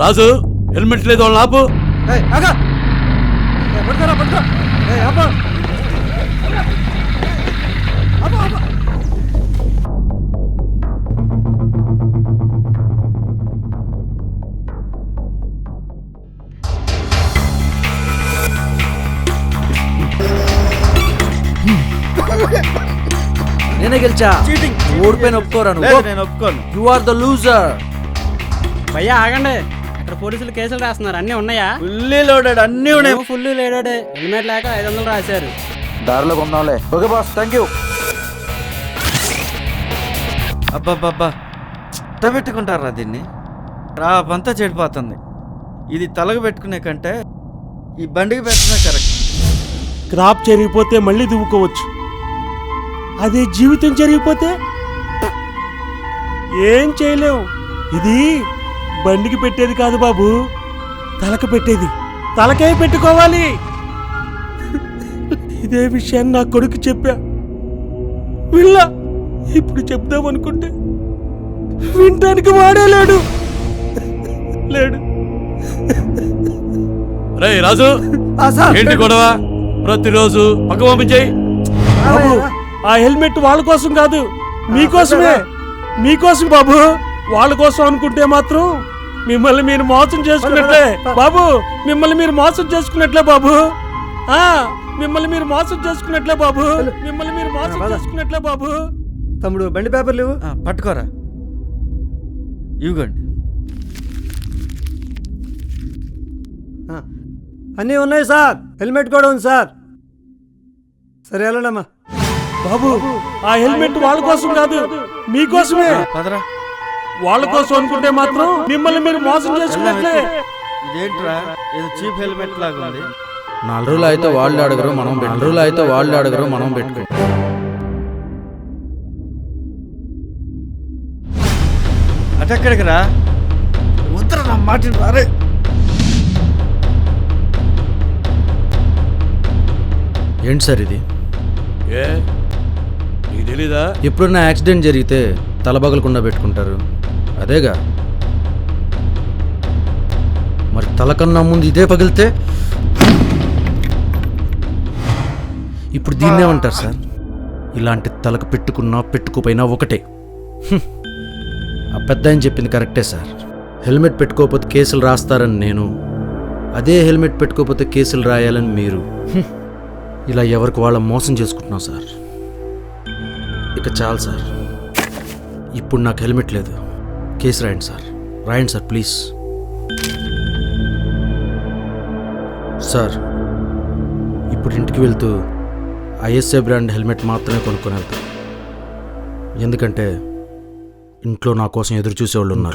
రాజు helmet లేదు వాళ్ళని ఆపు. నేనే గెలిచా. ఓడిపోయిన ఒప్పుకోరా నువ్వు? నేను ఒప్పుకోను. You are the loser. భయ్యా ఆగండి, అక్కడ పోలీసులు కేసులు రాస్తున్నారు. అన్నీ ఉన్నాయా? ఫుల్లీ లోడెడ్ అన్నీ ఉన్నాయి. ఫుల్ లేడే, హెల్మెట్ లేక 500 రాశారు. దారిలో కొందాంలే. Okay boss, thank you. అబ్బాబ్బా పెట్టుకుంటారా దీన్ని? రాబంతా చెడిపోతుంది. ఇది తలకు పెట్టుకునే కంటే ఈ బండికి పెట్టినా కరెక్ట్. క్రాప్ జరిగిపోతే మళ్ళీ దువ్వుకోవచ్చు, అదే జీవితం జరిగిపోతే ఏం చేయలేవు. ఇది బండికి పెట్టేది కాదు బాబు, తలకు పెట్టేది. తలకే పెట్టుకోవాలి. ఇదే విషయాన్ని నా కొడుకు చెప్పా. వీళ్ళ ఇప్పుడు చెప్దామనుకుంటే వినటానికి వాడే లేడు. రే రాజు, ఏంటి గొడవ? ప్రతిరోజు పక్క పంపించేయి. ఆ హెల్మెట్ వాళ్ళ కోసం కాదు, మీకోసమే. మీకోసం బాబు. వాళ్ళ కోసం అనుకుంటే మాత్రం మిమ్మల్ని మీరు మోసం చేసుకున్నట్లే బాబు. మిమ్మల్ని మీరు మోసం చేసుకున్నట్లే బాబు. మిమ్మల్ని మీరు మోసం చేసుకున్నట్లే బాబు. మిమ్మల్ని మీరు మోసం చేసుకున్నట్లే బాబు. తమ్ముడు బండి పేపర్లు ఇవ్వు. పట్టుకోరా, ఇవ్వండి. అన్నీ ఉన్నాయి సార్, హెల్మెట్ కూడా ఉంది సార్. సరే వెళ్ళండమ్మా. బాబు ఆ హెల్మెట్ వాళ్ళ కోసం కాదు, మీకోసమే. పదరా. వాళ్ళ కోసం అనుకుంటే మాత్రం మిమ్మల్ని మీరు మోసం చేసుకున్నట్లే. ఇదేంట్రా, ఇది చీప్ హెల్మెట్ లాగా ఉంది. 4 రోజులు అయితే వాళ్ళు అడగరు, మనం 2 రోజులు అయితే వాళ్ళు అడగరు, మనం పెట్టుకో. అటెక్కడికి రా, ఉత్తర నా మాట రారే. ఏంటి సార్ ఇది? నీకు తెలీదా? ఎప్పుడన్నా యాక్సిడెంట్ జరిగితే తలబగలకుండా పెట్టుకుంటారు, అదేగా. మరి తలకన్నా ముందు ఇదే పగిలితే ఇప్పుడు దీన్నేమంటారు సార్? ఇలాంటి తలకు పెట్టుకున్నా పెట్టుకోపోయినా ఒకటే. ఆ పెద్ద ఆయన చెప్పింది కరెక్టే సార్. హెల్మెట్ పెట్టుకోకపోతే కేసులు రాస్తారని నేను, అదే హెల్మెట్ పెట్టుకోకపోతే కేసులు రాయాలని మీరు. ఇలా ఎవరికి వాళ్ళ మోసం చేసుకుంటున్నాం సార్. ఇక చాలు సార్. ఇప్పుడు నాకు హెల్మెట్ లేదు, కేసు రాయండి సార్. రాయండి సార్ ప్లీజ్. సార్ ఇప్పుడు ఇంటికి వెళ్తూ ఐఎస్ఐ బ్రాండ్ హెల్మెట్ మాత్రమే కొనుక్కొని వెళ్తాను. ఎందుకంటే ఇంట్లో నా కోసం ఎదురు చూసేవాళ్ళు ఉన్నారు.